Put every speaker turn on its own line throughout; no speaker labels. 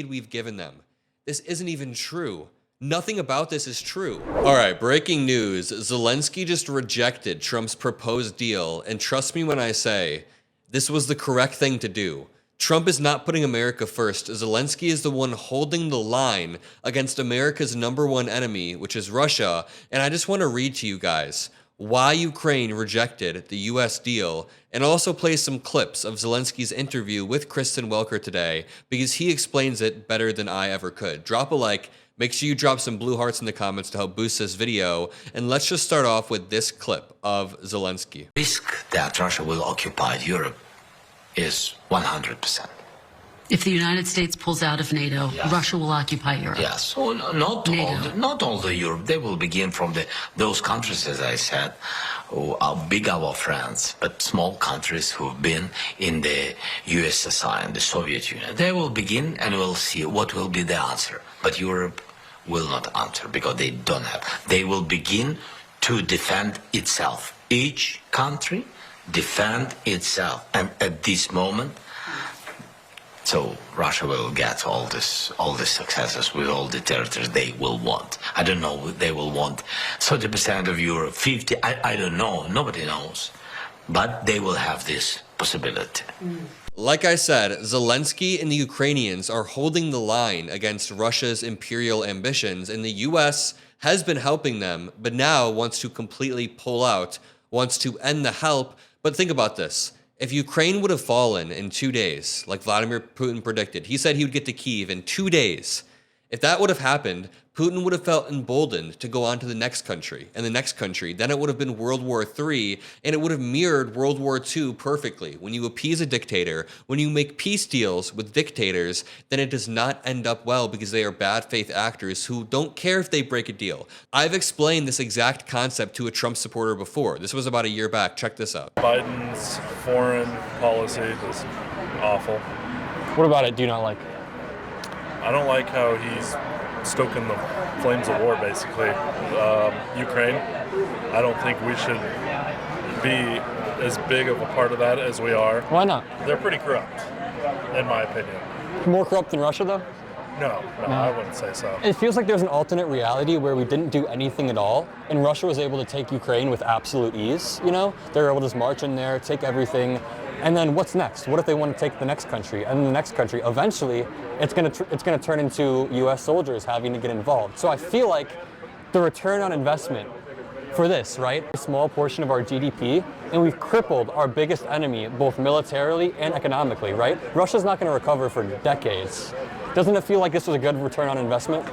we've given them. This isn't even true. Nothing about this is true. All right, breaking news. Zelensky just rejected Trump's proposed deal, and trust me when I say, this was the correct thing to do. Trump is not putting America first. Zelensky is the one holding the line against America's #1 enemy, which is Russia, and I just want to read to you guys why Ukraine rejected the US deal, and also play some clips of Zelensky's interview with Kristen Welker today, because he explains it better than I ever could. Drop a like. Make sure you drop some blue hearts in the comments to help boost this video. And let's just start off with this clip of Zelensky.
Risk that Russia will occupy Europe is 100%.
If the United States pulls out of NATO,
Yes.
Russia will occupy Europe.
Yes, so not all the Europe. They will begin from those countries, as I said, who are big our friends, but small countries who've been in the USSR and the Soviet Union. They will begin, and we'll see what will be the answer. But Europe will not answer because they don't have. They will begin to defend itself. Each country defend itself, and at this moment. So Russia will get all the successes with all the territories they will want. I don't know, they will want 30% of Europe, 50, I don't know, nobody knows. But they will have this possibility.
Like I said, Zelensky and the Ukrainians are holding the line against Russia's imperial ambitions, and the US has been helping them, but now wants to completely pull out, wants to end the help. But think about this. If Ukraine would have fallen in 2 days, like Vladimir Putin predicted, he said he would get to Kyiv in 2 days. If that would have happened, Putin would have felt emboldened to go on to the next country and the next country. Then it would have been World War III, and it would have mirrored World War II perfectly. When you appease a dictator, when you make peace deals with dictators, then it does not end up well because they are bad faith actors who don't care if they break a deal. I've explained this exact concept to a Trump supporter before. This was about a year back. Check this out.
Biden's foreign policy is awful.
What about it do you not like?
I don't like how he's stoking the flames of war, basically. Ukraine, I don't think we should be as big of a part of that as we are.
Why not?
They're pretty corrupt, in my opinion.
More corrupt than Russia, though?
No, I wouldn't say so.
It feels like there's an alternate reality where we didn't do anything at all, and Russia was able to take Ukraine with absolute ease, you know? They were able to just march in there, take everything, and then what's next? What if they want to take the next country, and the next country? Eventually, it's gonna turn into U.S. soldiers having to get involved. So I feel like the return on investment for this, right? A small portion of our GDP, and we've crippled our biggest enemy, both militarily and economically, right? Russia's not gonna recover for decades. Doesn't it feel like this was a good return on investment?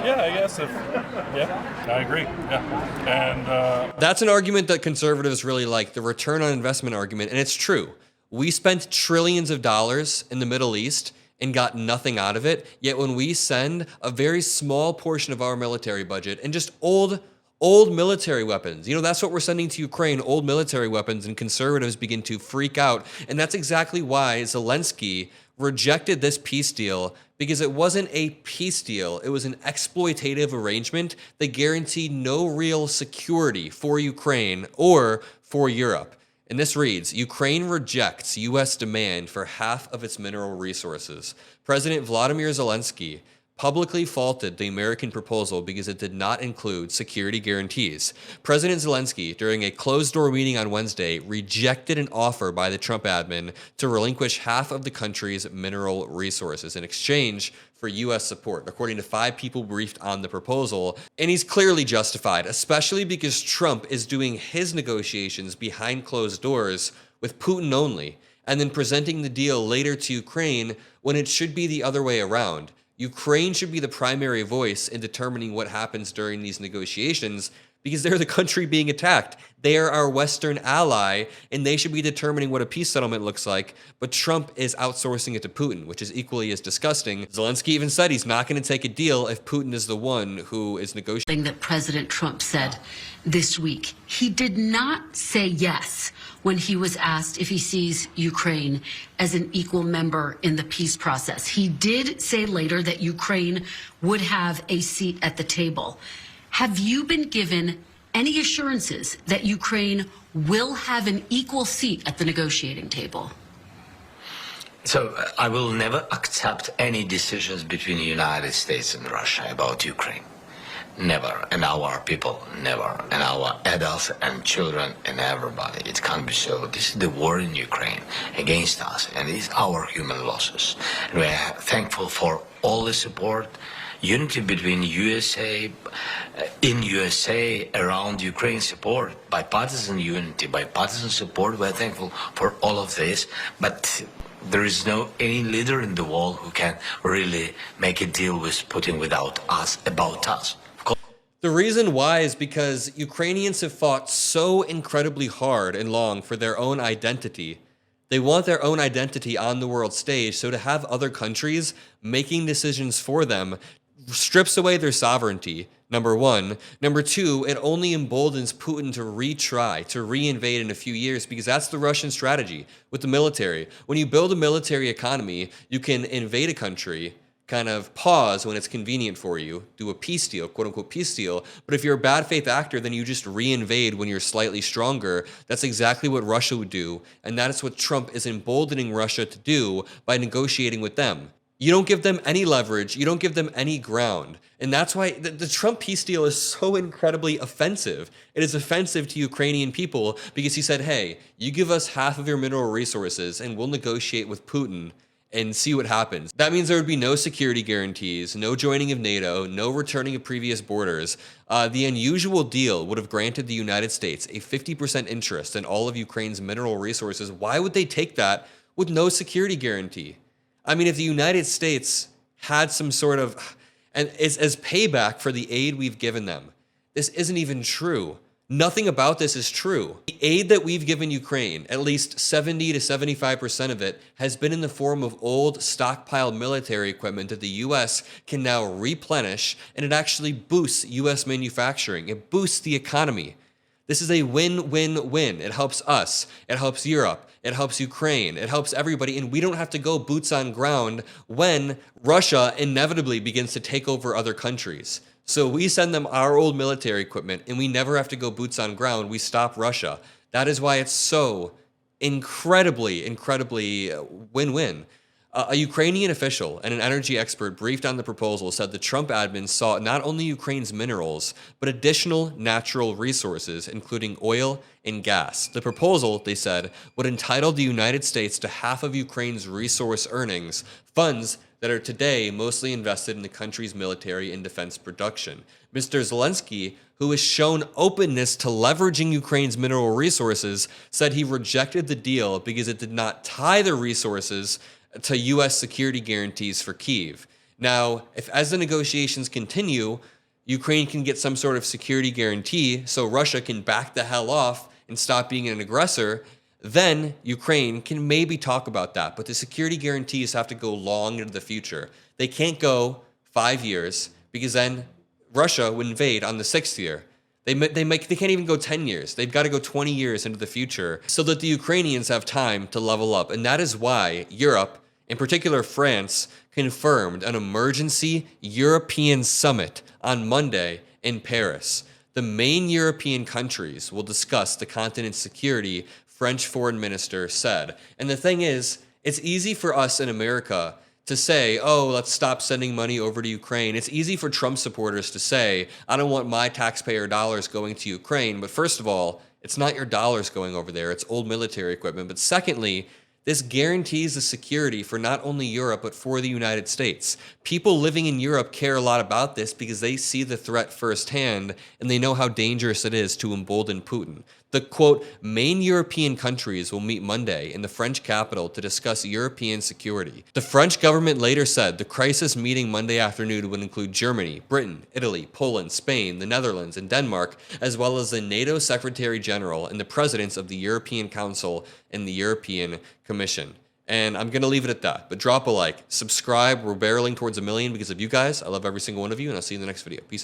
Yeah, I guess I agree. Yeah. And
That's an argument that conservatives really like, the return on investment argument, and it's true. We spent trillions of dollars in the Middle East and got nothing out of it, yet when we send a very small portion of our military budget and just old military weapons, you know, that's what we're sending to Ukraine, old military weapons, and conservatives begin to freak out. And that's exactly why Zelensky rejected this peace deal, because it wasn't a peace deal. It was an exploitative arrangement that guaranteed no real security for Ukraine or for Europe. And this reads, Ukraine rejects U.S. demand for half of its mineral resources. President Vladimir Zelensky publicly faulted the American proposal because it did not include security guarantees. President Zelensky, during a closed-door meeting on Wednesday, rejected an offer by the Trump admin to relinquish half of the country's mineral resources in exchange for U.S. support, according to 5 people briefed on the proposal. And he's clearly justified, especially because Trump is doing his negotiations behind closed doors with Putin only, and then presenting the deal later to Ukraine when it should be the other way around. Ukraine should be the primary voice in determining what happens during these negotiations because they're the country being attacked. They are our Western ally, and they should be determining what a peace settlement looks like, but Trump is outsourcing it to Putin, which is equally as disgusting. Zelensky even said he's not going to take a deal if Putin is the one who is negotiating.
That President Trump said this week. He did not say yes when he was asked if he sees Ukraine as an equal member in the peace process. He did say later that Ukraine would have a seat at the table. Have you been given any assurances that Ukraine will have an equal seat at the negotiating table?
So I will never accept any decisions between the United States and Russia about Ukraine. Never. And our people, never. And our adults and children and everybody. It can't be so. This is the war in Ukraine against us, and it's our human losses. And we are thankful for all the support, unity between USA, in USA, around Ukraine support, bipartisan unity, bipartisan support. We're thankful for all of this, but there is no any leader in the world who can really make a deal with Putin without us, about us.
The reason why is because Ukrainians have fought so incredibly hard and long for their own identity. They want their own identity on the world stage, so to have other countries making decisions for them strips away their sovereignty, number one. Number two, it only emboldens Putin to retry, to reinvade in a few years, because that's the Russian strategy with the military. When you build a military economy, you can invade a country, kind of pause when it's convenient for you, do a peace deal, quote unquote peace deal. But if you're a bad faith actor, then you just reinvade when you're slightly stronger. That's exactly what Russia would do. And that is what Trump is emboldening Russia to do by negotiating with them. You don't give them any leverage. You don't give them any ground. And that's why the Trump peace deal is so incredibly offensive. It is offensive to Ukrainian people because he said, hey, you give us half of your mineral resources and we'll negotiate with Putin and see what happens. That means there would be no security guarantees, no joining of NATO, no returning of previous borders. The unusual deal would have granted the United States a 50% interest in all of Ukraine's mineral resources. Why would they take that with no security guarantee? I mean, if the United States had some sort of, and as payback for the aid we've given them, this isn't even true. Nothing about this is true. The aid that we've given Ukraine, at least 70 to 75% of it, has been in the form of old stockpiled military equipment that the US can now replenish, and it actually boosts US manufacturing. It boosts the economy. This is a win-win-win. It helps us. It helps Europe. It helps Ukraine. It helps everybody. And we don't have to go boots on ground when Russia inevitably begins to take over other countries. So we send them our old military equipment and we never have to go boots on ground. We stop Russia. That is why it's so incredibly win-win. A Ukrainian official and an energy expert briefed on the proposal said the Trump admin sought not only Ukraine's minerals, but additional natural resources, including oil and gas. The proposal, they said, would entitle the United States to half of Ukraine's resource earnings, funds that are today mostly invested in the country's military and defense production. Mr. Zelensky, who has shown openness to leveraging Ukraine's mineral resources, said he rejected the deal because it did not tie the resources to U.S. security guarantees for Kyiv. Now, if as the negotiations continue, Ukraine can get some sort of security guarantee so Russia can back the hell off and stop being an aggressor, then Ukraine can maybe talk about that. But the security guarantees have to go long into the future. They can't go 5 years because then Russia would invade on the 6th year. They can't even go 10 years. They've got to go 20 years into the future so that the Ukrainians have time to level up. And that is why Europe, in particular France, confirmed an emergency European summit on Monday in Paris. The main European countries will discuss the continent's security, French foreign minister said. And the thing is, it's easy for us in America to say, oh, let's stop sending money over to Ukraine. It's easy for Trump supporters to say, I don't want my taxpayer dollars going to Ukraine. But first of all, it's not your dollars going over there. It's old military equipment. But secondly, this guarantees the security for not only Europe, but for the United States. People living in Europe care a lot about this because they see the threat firsthand and they know how dangerous it is to embolden Putin. The, quote, main European countries will meet Monday in the French capital to discuss European security. The French government later said the crisis meeting Monday afternoon would include Germany, Britain, Italy, Poland, Spain, the Netherlands, and Denmark, as well as the NATO Secretary General and the presidents of the European Council and the European Commission. And I'm going to leave it at that. But drop a like, subscribe. We're barreling towards 1 million because of you guys. I love every single one of you, and I'll see you in the next video. Peace out.